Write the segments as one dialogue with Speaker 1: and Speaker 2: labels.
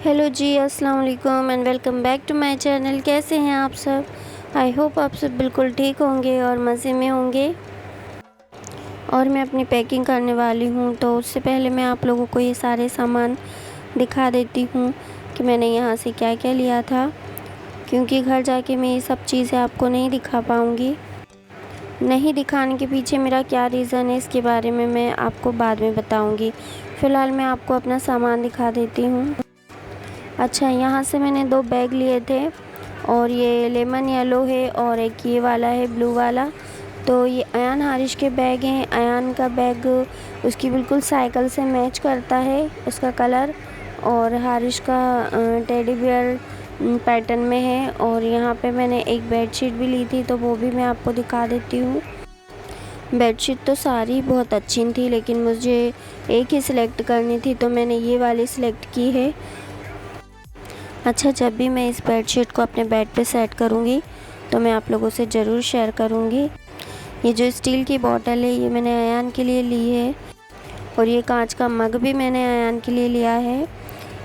Speaker 1: Hello ji, अस्सलाम वालेकुम and welcome back to my channel. कैसे हैं आप सब? आई होप आप सब बिल्कुल ठीक होंगे और मज़े में होंगे। और मैं अपनी पैकिंग करने वाली हूँ, तो उससे पहले मैं आप लोगों को ये सारे सामान दिखा देती हूँ कि मैंने यहाँ से क्या क्या लिया था, क्योंकि घर जाके मैं ये सब चीज़ें आपको नहीं दिखा पाऊँगी। नहीं दिखाने के पीछे मेरा क्या रीज़न है, इसके बारे में मैं आपको बाद में बताऊँगी। फ़िलहाल मैं आपको अपना सामान दिखा देती हूँ। अच्छा, यहाँ से मैंने 2 बैग लिए थे और ये लेमन येलो है और एक ये वाला है ब्लू वाला। तो ये अयान हारिश के बैग हैं। अयान का बैग उसकी बिल्कुल साइकिल से मैच करता है उसका कलर, और हारिश का टेडी बियर पैटर्न में है। और यहाँ पे मैंने एक बेडशीट भी ली थी, तो वो भी मैं आपको दिखा देती हूँ। बेडशीट तो सारी बहुत अच्छी थी, लेकिन मुझे एक ही सिलेक्ट करनी थी, तो मैंने ये वाली सिलेक्ट की है। अच्छा, जब भी मैं इस बेडशीट को अपने बेड पे सेट करूँगी तो मैं आप लोगों से ज़रूर शेयर करूँगी। ये जो स्टील की बोतल है, ये मैंने अयान के लिए ली है, और ये कांच का मग भी मैंने अयान के लिए लिया है।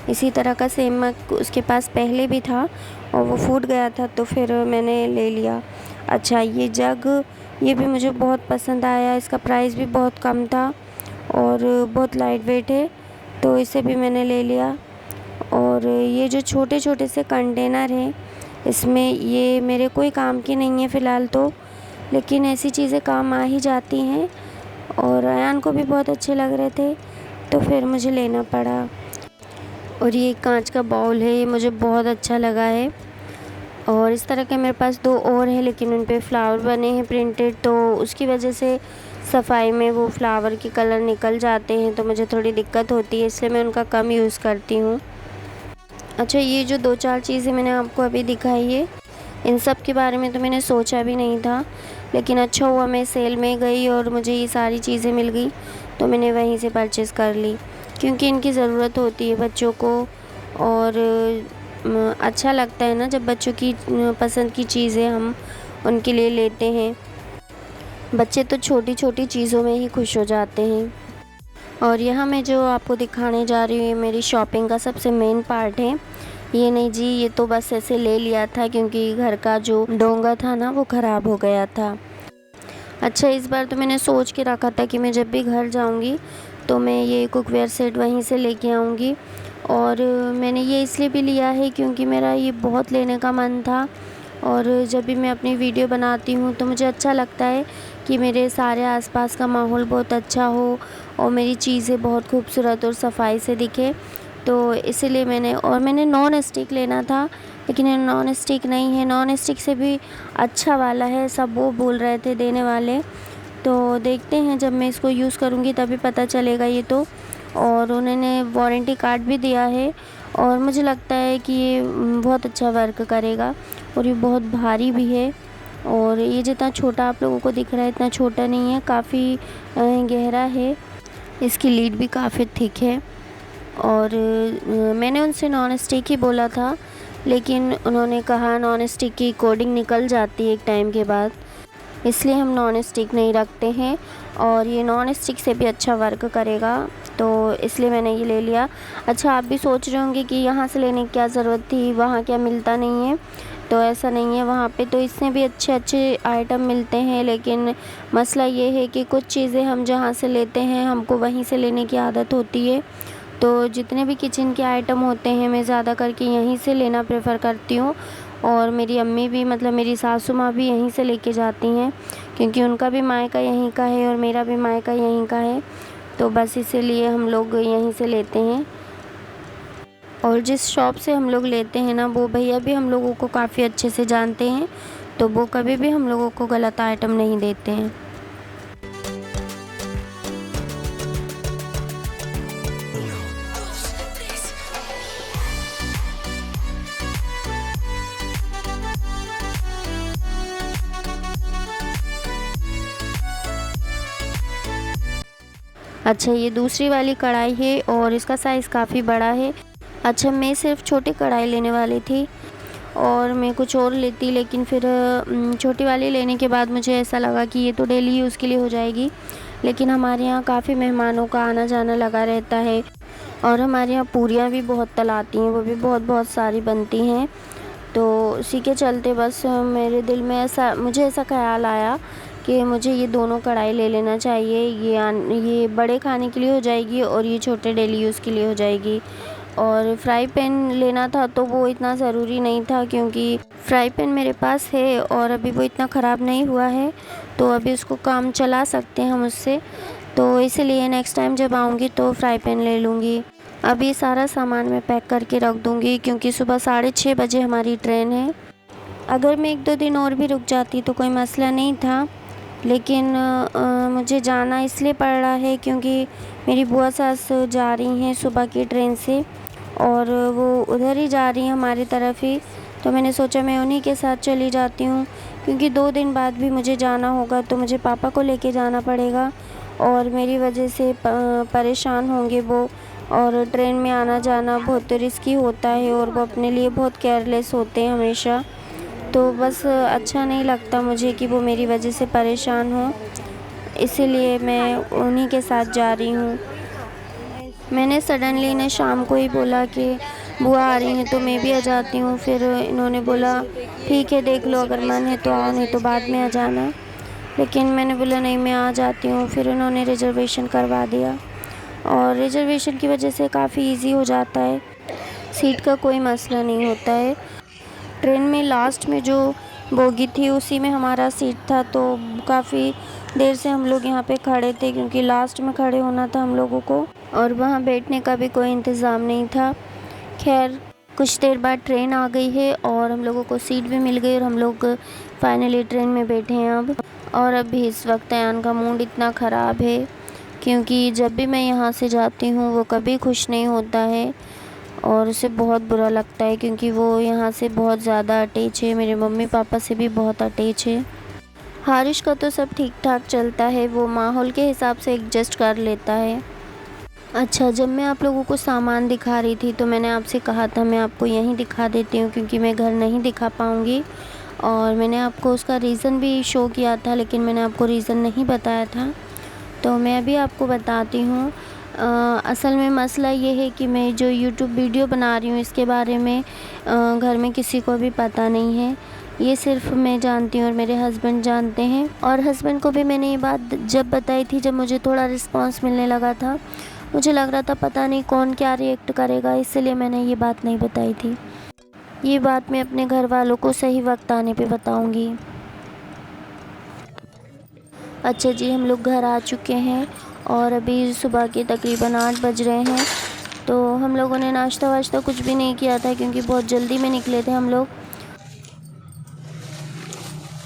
Speaker 1: इसी तरह का सेम मग उसके पास पहले भी था और वो फूट गया था, तो फिर मैंने ले लिया। अच्छा, ये जग, ये भी मुझे बहुत पसंद आया। इसका प्राइस भी बहुत कम था और बहुत लाइट वेट है, तो इसे भी मैंने ले लिया। और ये जो छोटे छोटे से कंटेनर हैं, इसमें ये मेरे कोई काम की नहीं है फ़िलहाल तो, लेकिन ऐसी चीज़ें काम आ ही जाती हैं, और अयान को भी बहुत अच्छे लग रहे थे, तो फिर मुझे लेना पड़ा। और ये कांच का बाउल है, ये मुझे बहुत अच्छा लगा है। और इस तरह के मेरे पास 2 और हैं, लेकिन उन पे फ्लावर बने हैं प्रिंटेड, तो उसकी वजह से सफाई में वो फ्लावर के कलर निकल जाते हैं, तो मुझे थोड़ी दिक्कत होती है, इसलिए मैं उनका कम यूज़ करती हूँ। अच्छा, ये जो 2-4 चीज़ें मैंने आपको अभी दिखाई है, इन सब के बारे में तो मैंने सोचा भी नहीं था, लेकिन अच्छा हुआ मैं सेल में गई और मुझे ये सारी चीज़ें मिल गई, तो मैंने वहीं से परचेज़ कर ली, क्योंकि इनकी ज़रूरत होती है बच्चों को। और अच्छा लगता है ना जब बच्चों की पसंद की चीज़ें हम उनके लिए लेते हैं। बच्चे तो छोटी छोटी चीज़ों में ही खुश हो जाते हैं। और यहाँ मैं जो आपको दिखाने जा रही हूँ, ये मेरी शॉपिंग का सबसे मेन पार्ट है। ये नहीं जी, ये तो बस ऐसे ले लिया था क्योंकि घर का जो डोंगा था ना, वो ख़राब हो गया था। अच्छा, इस बार तो मैंने सोच के रखा था कि मैं जब भी घर जाऊँगी तो मैं ये कुकवेयर सेट वहीं से लेके आऊँगी। और मैंने ये इसलिए भी लिया है क्योंकि मेरा ये बहुत लेने का मन था, और जब भी मैं अपनी वीडियो बनाती हूँ तो मुझे अच्छा लगता है कि मेरे सारे आसपास का माहौल बहुत अच्छा हो और मेरी चीज़ें बहुत खूबसूरत और सफाई से दिखे। तो इसीलिए मैंने नॉन स्टिक लेना था, लेकिन ये नॉन स्टिक नहीं है, नॉन स्टिक से भी अच्छा वाला है, सब वो बोल रहे थे देने वाले। तो देखते हैं, जब मैं इसको यूज़ करूँगी तभी पता चलेगा ये तो। और उन्होंने वारंटी कार्ड भी दिया है, और मुझे लगता है कि ये बहुत अच्छा वर्क करेगा। और ये बहुत भारी भी है, और ये जितना छोटा आप लोगों को दिख रहा है इतना छोटा नहीं है, काफ़ी गहरा है। इसकी लीड भी काफ़ी थिक है। और मैंने उनसे नॉन स्टिक ही बोला था, लेकिन उन्होंने कहा नॉन स्टिक की कोडिंग निकल जाती है एक टाइम के बाद, इसलिए हम नॉन स्टिक नहीं रखते हैं, और ये नॉन स्टिक से भी अच्छा वर्क करेगा, तो इसलिए मैंने ये ले लिया। अच्छा, आप भी सोच रहे होंगे कि यहाँ से लेने की क्या ज़रूरत थी, वहाँ क्या मिलता नहीं है? तो ऐसा नहीं है, वहाँ पे तो इससे भी अच्छे अच्छे आइटम मिलते हैं, लेकिन मसला ये है कि कुछ चीज़ें हम जहाँ से लेते हैं हमको वहीं से लेने की आदत होती है। तो जितने भी किचन के आइटम होते हैं मैं ज़्यादा करके यहीं से लेना प्रेफर करती हूँ, और मेरी अम्मी भी, मतलब मेरी सासू माँ भी यहीं से लेके जाती हैं, क्योंकि उनका भी मायका यहीं का है और मेरा भी मायका यहीं का है, तो बस इसीलिए हम लोग यहीं से लेते हैं। और जिस शॉप से हम लोग लेते हैं ना, वो भैया भी हम लोगों को काफ़ी अच्छे से जानते हैं, तो वो कभी भी हम लोगों को गलत आइटम नहीं देते हैं। अच्छा, ये दूसरी वाली कढ़ाई है और इसका साइज़ काफ़ी बड़ा है। अच्छा, मैं सिर्फ छोटी कढ़ाई लेने वाली थी और मैं कुछ और लेती, लेकिन फिर छोटी वाली लेने के बाद मुझे ऐसा लगा कि ये तो डेली यूज़ के लिए हो जाएगी, लेकिन हमारे यहाँ काफ़ी मेहमानों का आना जाना लगा रहता है, और हमारे यहाँ पूरियाँ भी बहुत तलाती हैं, वो भी बहुत बहुत सारी बनती हैं। तो उसी के चलते बस मेरे दिल में मुझे ऐसा ख़्याल आया कि मुझे ये दोनों कढ़ाई ले लेना चाहिए। ये बड़े खाने के लिए हो जाएगी और ये छोटे डेली यूज़ के लिए हो जाएगी। और फ्राई पैन लेना था तो वो इतना ज़रूरी नहीं था, क्योंकि फ्राई पैन मेरे पास है और अभी वो इतना ख़राब नहीं हुआ है, तो अभी उसको काम चला सकते हैं हम उससे। तो इसलिए नेक्स्ट टाइम जब आऊँगी तो फ्राई पैन ले लूँगी। अभी सारा सामान मैं पैक करके रख दूँगी, क्योंकि सुबह 6:30 बजे हमारी ट्रेन है। अगर मैं 1-2 दिन और भी रुक जाती तो कोई मसला नहीं था, लेकिन मुझे जाना इसलिए पड़ रहा है क्योंकि मेरी बुआ सास जा रही हैं सुबह की ट्रेन से, और वो उधर ही जा रही हैं हमारी तरफ ही। तो मैंने सोचा मैं उन्हीं के साथ चली जाती हूँ, क्योंकि 2 दिन बाद भी मुझे जाना होगा तो मुझे पापा को लेके जाना पड़ेगा और मेरी वजह से परेशान होंगे वो। और ट्रेन में आना जाना बहुत रिस्की होता है और वो अपने लिए बहुत केयरलेस होते हैं हमेशा। तो बस अच्छा नहीं लगता मुझे कि वो मेरी वजह से परेशान हो, इसीलिए मैं उन्हीं के साथ जा रही हूँ। मैंने सडनली इन्हें शाम को ही बोला कि बुआ आ रही हैं तो मैं भी आ जाती हूँ। फिर इन्होंने बोला ठीक है देख लो, अगर मन है तो आओ, नहीं तो बाद में आ जाना। लेकिन मैंने बोला नहीं, मैं आ जाती हूँ। फिर उन्होंने रिजर्वेशन करवा दिया और रिजर्वेशन की वजह से काफ़ी इजी हो जाता है, सीट का कोई मसला नहीं होता है। ट्रेन में लास्ट में जो बोगी थी उसी में हमारा सीट था, तो काफ़ी देर से हम लोग यहाँ पे खड़े थे, क्योंकि लास्ट में खड़े होना था हम लोगों को और वहाँ बैठने का भी कोई इंतज़ाम नहीं था। खैर कुछ देर बाद ट्रेन आ गई है और हम लोगों को सीट भी मिल गई और हम लोग फाइनली ट्रेन में बैठे हैं अब। और अभी इस वक्त अयान का मूड इतना ख़राब है, क्योंकि जब भी मैं यहाँ से जाती हूँ वो कभी खुश नहीं होता है और उसे बहुत बुरा लगता है, क्योंकि वो यहाँ से बहुत ज़्यादा अटैच है, मेरे मम्मी पापा से भी बहुत अटैच है। हारिश का तो सब ठीक ठाक चलता है, वो माहौल के हिसाब से एडजस्ट कर लेता है। अच्छा, जब मैं आप लोगों को सामान दिखा रही थी तो मैंने आपसे कहा था मैं आपको यहीं दिखा देती हूँ, क्योंकि मैं घर नहीं दिखा पाऊँगी। और मैंने आपको उसका रीज़न भी शो किया था, लेकिन मैंने आपको रीज़न नहीं बताया था, तो मैं अभी आपको बताती हूँ। असल में मसला ये है कि मैं जो यूट्यूब वीडियो बना रही हूँ इसके बारे में घर में किसी को भी पता नहीं है। ये सिर्फ मैं जानती हूँ और मेरे हस्बैंड जानते हैं। और हस्बैंड को भी मैंने ये बात जब बताई थी, जब मुझे थोड़ा रिस्पांस मिलने लगा था, मुझे लग रहा था पता नहीं कौन क्या रिएक्ट करेगा, इसलिए मैंने ये बात नहीं बताई थी। ये बात मैं अपने घर वालों को सही वक्त आने पे बताऊँगी। अच्छा जी, हम लोग घर आ चुके हैं और अभी सुबह के तकरीबन 8 बज रहे हैं। तो हम लोगों ने नाश्ता वाश्ता कुछ भी नहीं किया था, क्योंकि बहुत जल्दी में निकले थे हम लोग।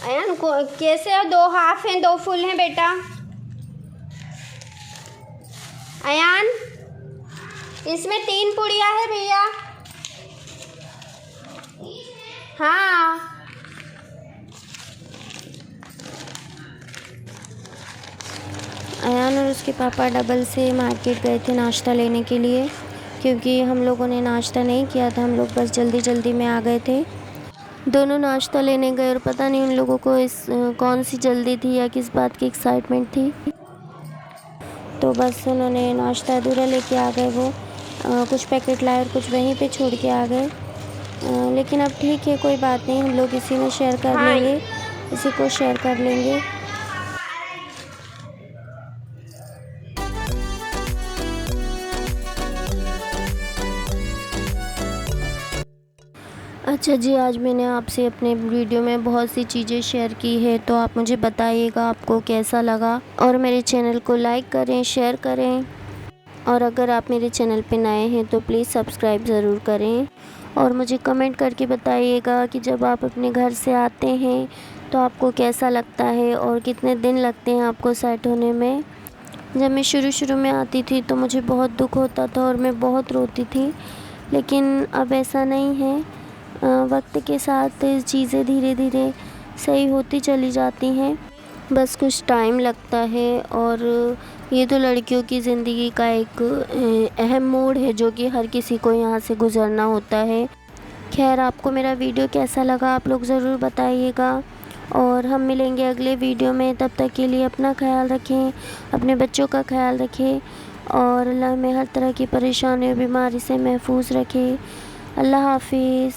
Speaker 2: अयान को कैसे है? 2 हाफ हैं 2 फुल हैं बेटा। अयान इसमें 3 पुड़िया है भैया। हाँ
Speaker 1: अयान और उसके पापा डबल से मार्केट गए थे नाश्ता लेने के लिए, क्योंकि हम लोगों ने नाश्ता नहीं किया था, हम लोग बस जल्दी जल्दी में आ गए थे। दोनों नाश्ता लेने गए और पता नहीं उन लोगों को कौन सी जल्दी थी या किस बात की एक्साइटमेंट थी, तो बस उन्होंने नाश्ता अधूरा लेके आ गए। वो कुछ पैकेट लाए और कुछ वहीं पे छोड़ के आ गए। लेकिन अब ठीक है, कोई बात नहीं, हम लोग इसी में शेयर कर लेंगे, इसी को शेयर कर लेंगे। अच्छा जी, आज मैंने आपसे अपने वीडियो में बहुत सी चीज़ें शेयर की है, तो आप मुझे बताइएगा आपको कैसा लगा, और मेरे चैनल को लाइक करें, शेयर करें, और अगर आप मेरे चैनल पे नए हैं तो प्लीज़ सब्सक्राइब ज़रूर करें। और मुझे कमेंट करके बताइएगा कि जब आप अपने घर से आते हैं तो आपको कैसा लगता है और कितने दिन लगते हैं आपको सेट होने में। जब मैं शुरू में आती थी तो मुझे बहुत दुख होता था और मैं बहुत रोती थी, लेकिन अब ऐसा नहीं है। वक्त के साथ चीज़ें धीरे धीरे सही होती चली जाती हैं, बस कुछ टाइम लगता है। और ये तो लड़कियों की ज़िंदगी का एक अहम मोड़ है जो कि हर किसी को यहाँ से गुज़रना होता है। खैर, आपको मेरा वीडियो कैसा लगा आप लोग ज़रूर बताइएगा, और हम मिलेंगे अगले वीडियो में। तब तक के लिए अपना ख्याल रखें, अपने बच्चों का ख्याल रखें, और अल्लाह हमें हर तरह की परेशानी और बीमारी से महफूज रखे। अल्लाह हाफिज़।